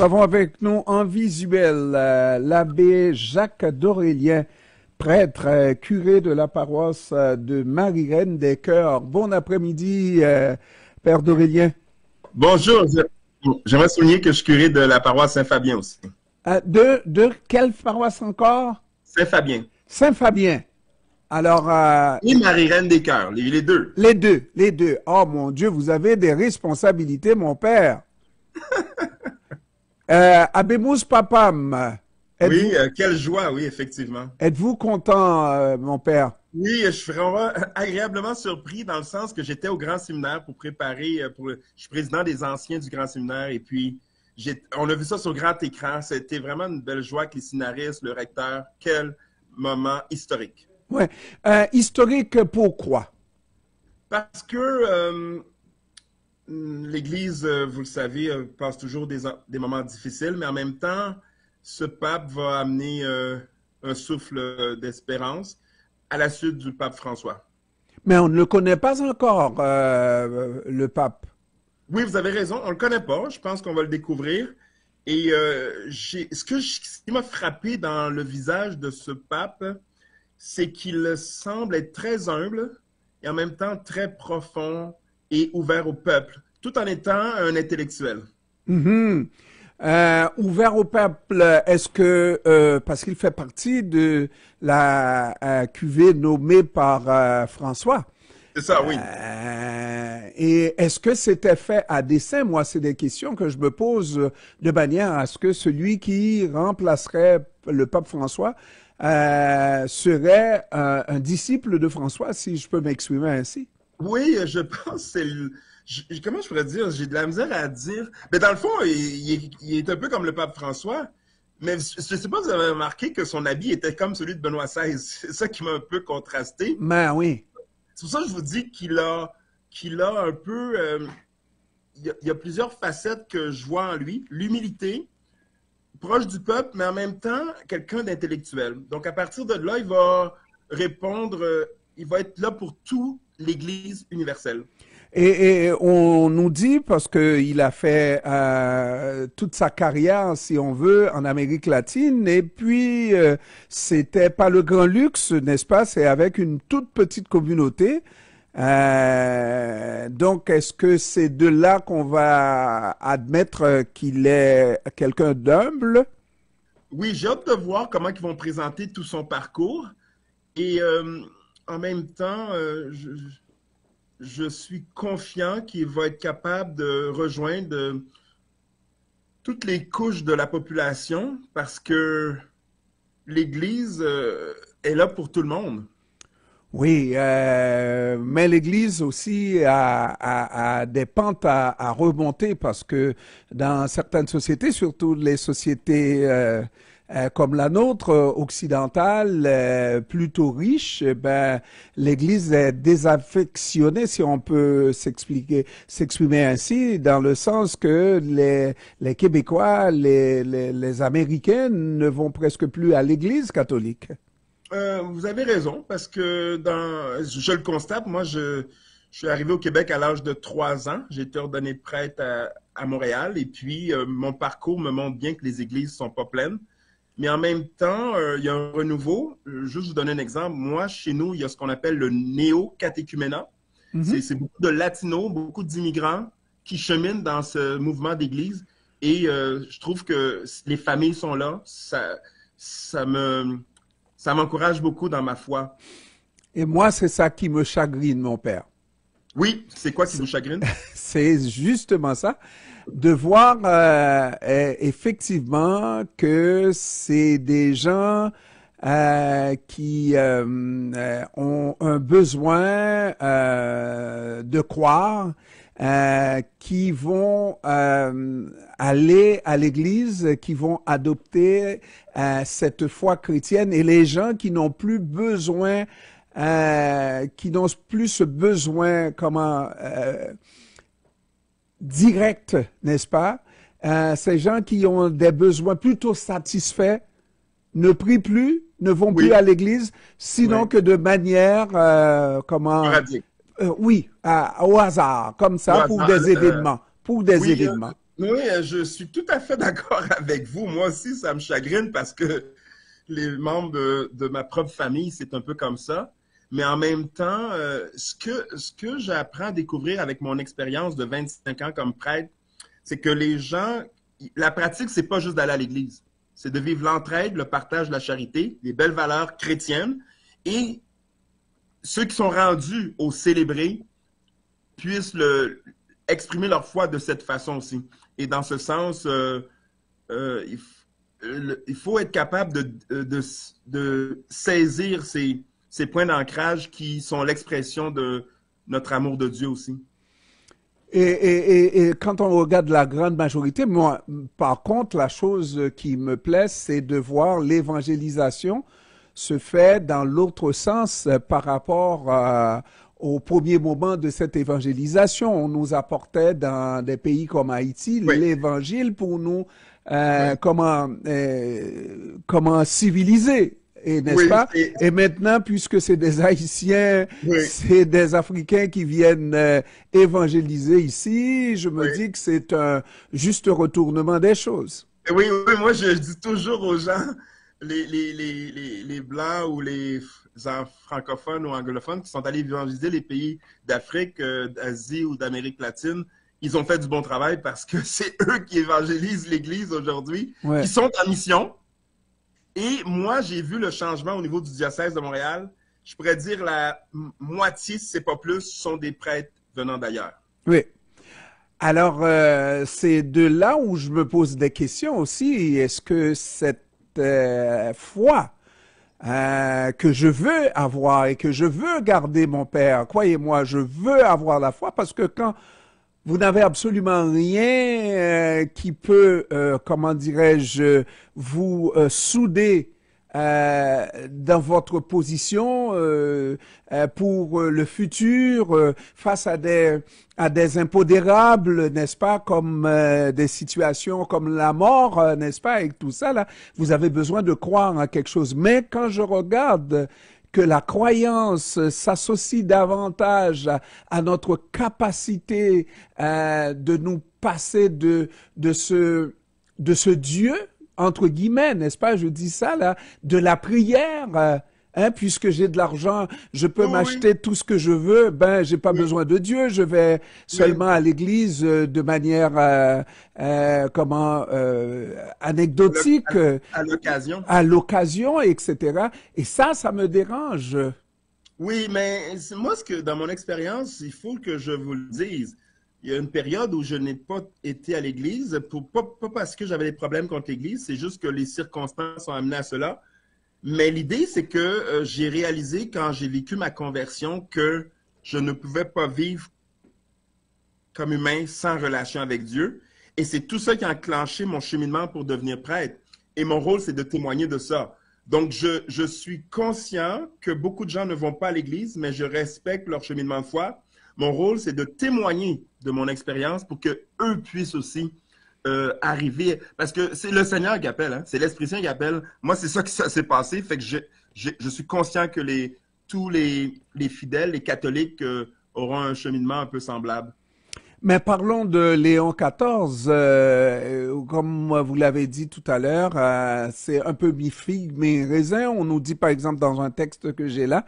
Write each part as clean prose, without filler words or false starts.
avons avec nous en visuel l'abbé Jacques d'Aurélien, prêtre, curé de la paroisse de Marie-Reine des Cœurs. Bon après-midi, Père d'Aurélien. Bonjour, j'aimerais souligner que je suis curé de la paroisse Saint-Fabien aussi. De quelle paroisse encore? Saint-Fabien. Saint-Fabien. Alors... et Marie-Reine des Cœurs, les deux. Les deux. Oh mon Dieu, vous avez des responsabilités, mon père. Abemus Papam. Oui, quelle joie, oui, effectivement. Êtes-vous content, mon père? Oui, je suis vraiment agréablement surpris dans le sens que j'étais au Grand Séminaire pour préparer, je suis président des anciens du Grand Séminaire et puis on a vu ça sur grand écran. C'était vraiment une belle joie avec les séminaristes, le recteur. Quel moment historique. Ouais. Historique pourquoi? Parce que l'Église, vous le savez, passe toujours des moments difficiles, mais en même temps, ce pape va amener un souffle d'espérance à la suite du pape François. Mais on ne le connaît pas encore, le pape. Oui, vous avez raison, on ne le connaît pas. Je pense qu'on va le découvrir. Et ce qui m'a frappé dans le visage de ce pape, c'est qu'il semble être très humble et en même temps très profond et ouvert au peuple, tout en étant un intellectuel. Mm-hmm. Ouvert au peuple, est-ce que, parce qu'il fait partie de la cuvée nommée par François. C'est ça, oui. Et est-ce que c'était fait à dessein? Moi, c'est des questions que je me pose de manière à ce que celui qui remplacerait le pape François serait un disciple de François, si je peux m'exprimer ainsi. Oui, je pense que c'est comment je pourrais dire? J'ai de la misère à dire. Mais dans le fond, il est un peu comme le pape François. Mais je ne sais pas si vous avez remarqué que son habit était comme celui de Benoît XVI. C'est ça qui m'a un peu contrasté. Ben oui. C'est pour ça que je vous dis qu'il a un peu... il y a plusieurs facettes que je vois en lui. L'humilité, proche du peuple, mais en même temps, quelqu'un d'intellectuel. Donc, à partir de là, il va répondre, il va être là pour toute l'Église universelle. Et on nous dit, parce qu'il a fait toute sa carrière, si on veut, en Amérique latine, et puis c'était pas le grand luxe, n'est-ce pas? C'est avec une toute petite communauté. Donc, est-ce que c'est de là qu'on va admettre qu'il est quelqu'un d'humble? Oui, j'ai hâte de voir comment ils vont présenter tout son parcours. Et en même temps, je suis confiant qu'il va être capable de rejoindre toutes les couches de la population parce que l'Église est là pour tout le monde. Oui, mais l'Église aussi a des pentes à remonter parce que dans certaines sociétés, surtout les sociétés comme la nôtre, occidentale, plutôt riche, ben, l'Église est désaffectionnée, si on peut s'exprimer ainsi, dans le sens que les Québécois, les Américains ne vont presque plus à l'Église catholique. Vous avez raison, parce que je le constate, moi, je suis arrivé au Québec à l'âge de 3 ans. J'ai été ordonné prêtre à Montréal, et puis mon parcours me montre bien que les églises sont pas pleines. Mais en même temps, il y a un renouveau. Juste vous donner un exemple. Moi, chez nous, il y a ce qu'on appelle le néo-catéchuménat. Mm-hmm. C'est beaucoup de latinos, beaucoup d'immigrants qui cheminent dans ce mouvement d'église. Et je trouve que les familles sont là. Ça m'encourage beaucoup dans ma foi. Et moi, c'est ça qui me chagrine, mon père. Oui, c'est quoi qui vous chagrine? C'est justement ça. De voir effectivement que c'est des gens qui ont un besoin de croire, qui vont aller à l'église, qui vont adopter cette foi chrétienne, et les gens qui n'ont plus besoin, qui n'ont plus ce besoin, direct, n'est-ce pas? Ces gens qui ont des besoins plutôt satisfaits ne prient plus, ne vont plus à l'église, sinon que de manière, oui, au hasard, comme ça, pour des événements. Pour des événements. Oui, je suis tout à fait d'accord avec vous. Moi aussi, ça me chagrine parce que les membres de ma propre famille, c'est un peu comme ça. Mais en même temps, ce que j'apprends à découvrir avec mon expérience de 25 ans comme prêtre, c'est que les gens, la pratique, c'est pas juste d'aller à l'église. C'est de vivre l'entraide, le partage, la charité, les belles valeurs chrétiennes. Et ceux qui sont rendus au célébrer puissent exprimer leur foi de cette façon aussi. Et dans ce sens, euh, il, il faut être capable de saisir ces points d'ancrage qui sont l'expression de notre amour de Dieu aussi. Et quand on regarde la grande majorité, moi, par contre, la chose qui me plaît, c'est de voir l'évangélisation se fait dans l'autre sens par rapport au premier moment de cette évangélisation. On nous apportait dans des pays comme Haïti Oui, l'évangile pour nous oui, comment civiliser. Et n'est-ce oui, pas? Et maintenant, puisque c'est des Haïtiens, oui, c'est des Africains qui viennent évangéliser ici, je me oui. dis que c'est un juste retournement des choses. Oui, oui, moi je dis toujours aux gens, les Blancs ou les francophones ou anglophones qui sont allés évangéliser les pays d'Afrique, d'Asie ou d'Amérique latine, ils ont fait du bon travail parce que c'est eux qui évangélisent l'Église aujourd'hui, qui Ouais. sont en mission. Et moi, j'ai vu le changement au niveau du diocèse de Montréal. Je pourrais dire la moitié, si c'est pas plus, sont des prêtres venant d'ailleurs. Oui. Alors, c'est de là où je me pose des questions aussi. Est-ce que cette foi que je veux avoir et que je veux garder mon père, croyez-moi, je veux avoir la foi parce que quand vous n'avez absolument rien qui peut, comment dirais-je, vous souder dans votre position pour le futur face à des impondérables, n'est-ce pas, comme des situations comme la mort, n'est-ce pas, et tout ça là, vous avez besoin de croire en quelque chose. Mais quand je regarde que la croyance s'associe davantage à notre capacité de nous passer de ce Dieu, entre guillemets, n'est-ce pas, je dis ça là, de la prière. Hein, puisque j'ai de l'argent, je peux Oui, m'acheter tout ce que je veux. Ben, j'ai pas oui, besoin de Dieu. Je vais oui, seulement à l'église de manière anecdotique, à l'occasion. à l'occasion, etc. Et ça me dérange. Oui, mais moi, dans mon expérience, il faut que je vous le dise. Il y a une période où je n'ai pas été à l'église, pas parce que j'avais des problèmes contre l'église, c'est juste que les circonstances ont amené à cela. Mais l'idée, c'est que j'ai réalisé quand j'ai vécu ma conversion que je ne pouvais pas vivre comme humain sans relation avec Dieu. Et c'est tout ça qui a enclenché mon cheminement pour devenir prêtre. Et mon rôle, c'est de témoigner de ça. Donc, je suis conscient que beaucoup de gens ne vont pas à l'église, mais je respecte leur cheminement de foi. Mon rôle, c'est de témoigner de mon expérience pour que eux puissent aussi arriver. Parce que c'est le Seigneur qui appelle, hein? C'est l'Esprit Saint qui appelle. Moi, c'est ça qui s'est passé. Fait que je suis conscient que tous les fidèles, les catholiques auront un cheminement un peu semblable. Mais parlons de Léon XIV. Comme vous l'avez dit tout à l'heure, c'est un peu mi-figue, mi-raisin. On nous dit, par exemple, dans un texte que j'ai là,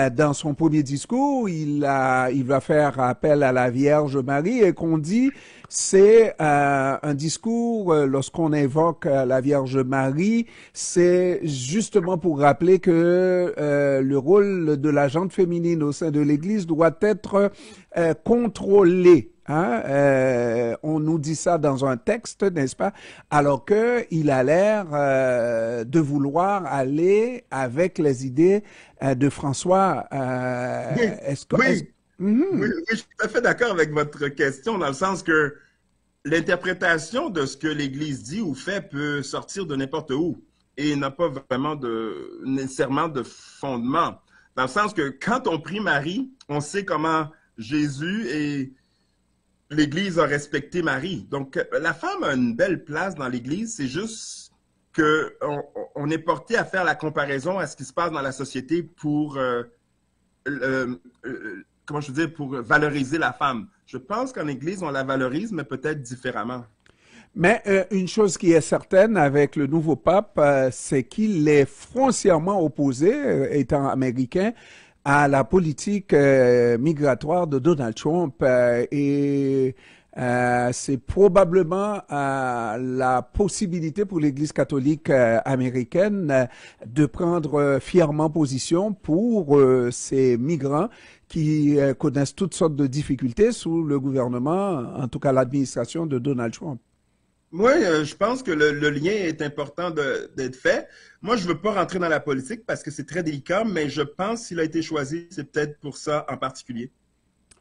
dans son premier discours, il va faire appel à la Vierge Marie et qu'on dit, c'est un discours, lorsqu'on invoque la Vierge Marie, c'est justement pour rappeler que le rôle de la gente féminine au sein de l'Église doit être contrôlé. Hein, on nous dit ça dans un texte, n'est-ce pas? Alors que il a l'air de vouloir aller avec les idées de François. Oui, Est-ce que, est-ce, oui, oui, Mhm. je suis tout à fait d'accord avec votre question, dans le sens que l'interprétation de ce que l'Église dit ou fait peut sortir de n'importe où et n'a pas vraiment nécessairement de fondement. Dans le sens que quand on prie Marie, on sait comment Jésus et l'Église a respecté Marie. Donc, la femme a une belle place dans l'Église, c'est juste qu'on est porté à faire la comparaison à ce qui se passe dans la société pour euh, euh, comment je veux dire, pour valoriser la femme. Je pense qu'en Église, on la valorise, mais peut-être différemment. Mais une chose qui est certaine avec le nouveau pape, c'est qu'il est foncièrement opposé, étant américain, à la politique migratoire de Donald Trump. C'est probablement la possibilité pour l'Église catholique américaine de prendre fièrement position pour ces migrants qui connaissent toutes sortes de difficultés sous le gouvernement, en tout cas l'administration de Donald Trump. Moi, je pense que le lien est important d'être fait. Moi, je veux pas rentrer dans la politique parce que c'est très délicat, mais je pense qu'il a été choisi, c'est peut-être pour ça en particulier.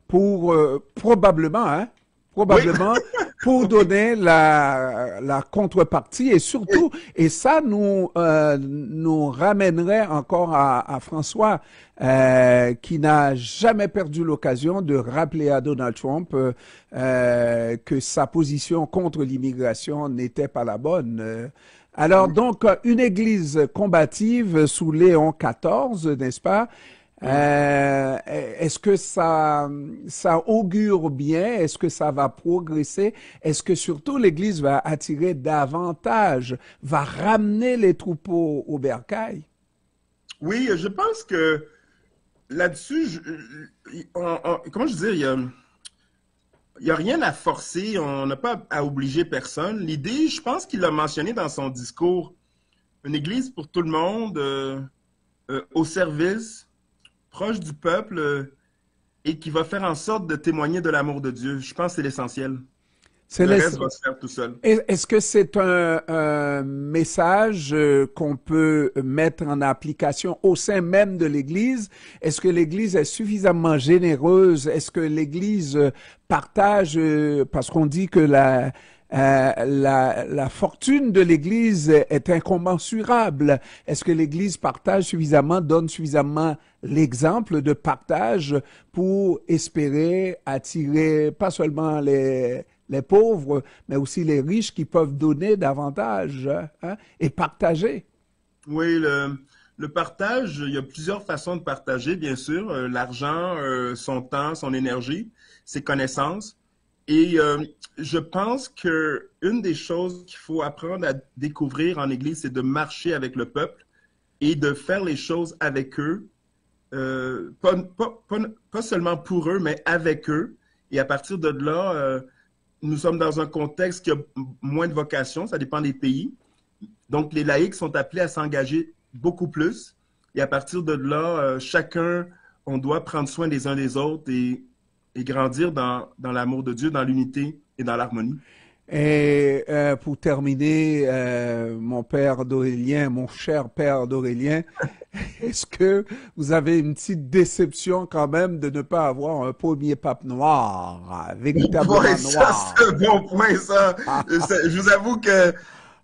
Pour probablement, hein, Oui, probablement pour donner la contrepartie et oui, surtout, et ça nous ramènerait encore à François, qui n'a jamais perdu l'occasion de rappeler à Donald Trump que sa position contre l'immigration n'était pas la bonne. Alors oui. donc, une église combative sous Léon XIV, n'est-ce pas? Mm. Est-ce que ça augure bien? Est-ce que ça va progresser? Est-ce que surtout l'Église va attirer davantage, va ramener les troupeaux au bercail? Oui, je pense que là-dessus, comment je veux dire, il y a rien à forcer, on n'a pas à obliger personne. L'idée, je pense qu'il l'a mentionné dans son discours, une église pour tout le monde, au service, proche du peuple, et qui va faire en sorte de témoigner de l'amour de Dieu. Je pense que c'est l'essentiel. C'est Le les- reste va se faire tout seul. Est-ce que c'est un message qu'on peut mettre en application au sein même de l'Église? Est-ce que l'Église est suffisamment généreuse? Est-ce que l'Église partage, parce qu'on dit que la fortune de l'Église est incommensurable. Est-ce que l'Église partage suffisamment, donne suffisamment l'exemple de partage pour espérer attirer pas seulement les pauvres, mais aussi les riches qui peuvent donner davantage, hein, et partager. Oui, le partage, il y a plusieurs façons de partager, bien sûr. L'argent, son temps, son énergie, ses connaissances. Et je pense que une des choses qu'il faut apprendre à découvrir en Église, c'est de marcher avec le peuple et de faire les choses avec eux, pas seulement pour eux, mais avec eux. Et à partir de là, nous sommes dans un contexte qui a moins de vocations, ça dépend des pays. Donc, les laïcs sont appelés à s'engager beaucoup plus. Et à partir de là, chacun, on doit prendre soin des uns des autres et grandir dans l'amour de Dieu, dans l'unité et dans l'harmonie. Et pour terminer, mon père d'Aurélien, mon cher père d'Aurélien, est-ce que vous avez une petite déception quand même de ne pas avoir un premier pape noir, Oui, véritablement ça, c'est noir? un bon point, ça. Je vous avoue que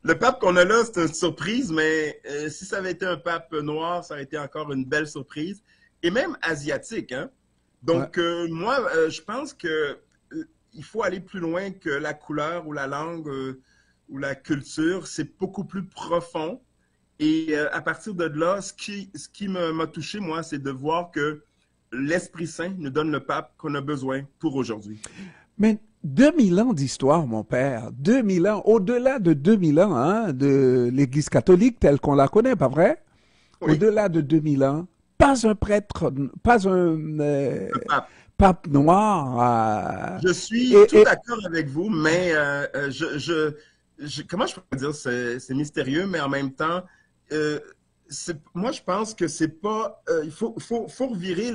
le pape qu'on a là, c'est une surprise, mais si ça avait été un pape noir, ça aurait été encore une belle surprise. Et même asiatique, hein. Ouais. Donc, moi, je pense que il faut aller plus loin que la couleur ou la langue ou la culture. C'est beaucoup plus profond. Et à partir de là, ce qui m'a touché, moi, c'est de voir que l'Esprit Saint nous donne le pape qu'on a besoin pour aujourd'hui. Mais 2000 ans d'histoire, mon père, 2000 ans, au-delà de 2000 ans, hein, de l'Église catholique telle qu'on la connaît, pas vrai? Oui, Au-delà de 2000 ans, pas un prêtre, pas un le pape. pape noir. Je suis Et, tout et d'accord avec vous, mais comment je peux dire, c'est mystérieux, mais en même temps, euh, moi je pense que c'est pas, il faut revirer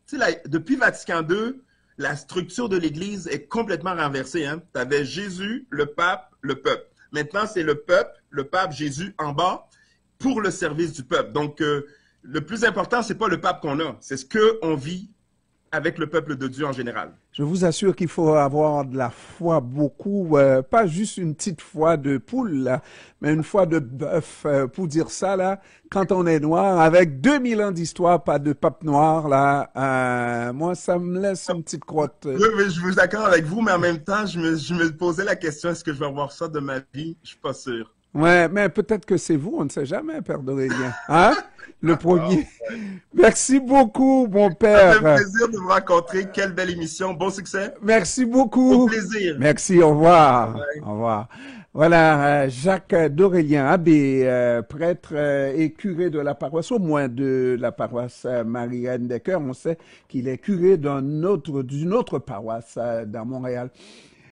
tu sais, depuis Vatican II, la structure de l'Église est complètement renversée. Hein. Tu avais Jésus, le pape, le peuple. Maintenant, c'est le peuple, le pape, Jésus en bas pour le service du peuple. Donc, le plus important, c'est pas le pape qu'on a, c'est ce qu'on vit avec le peuple de Dieu en général. je vous assure qu'il faut avoir de la foi beaucoup, pas juste une petite foi de poule, là, mais une foi de bœuf, pour dire ça, là, quand on est noir, avec 2000 ans d'histoire, pas de pape noir, là, moi, ça me laisse une petite crotte. Oui, oui, je vous accorde avec vous, mais en même temps, je me posais la question, est-ce que je vais avoir ça de ma vie? Je suis pas sûr. Ouais, mais peut-être que c'est vous, on ne sait jamais, Père d'Aurélien. Hein? Le Wow. premier. Merci beaucoup, mon Ça fait un père. plaisir de vous rencontrer. Quelle belle émission. Bon succès. Merci Au beaucoup. plaisir. Merci, au Bye revoir. bye. Au revoir. Voilà, Jacques d'Aurélien, abbé, prêtre et curé de la paroisse, au moins de la paroisse Marie-Anne des Cœurs. On sait qu'il est curé d'une autre paroisse dans Montréal.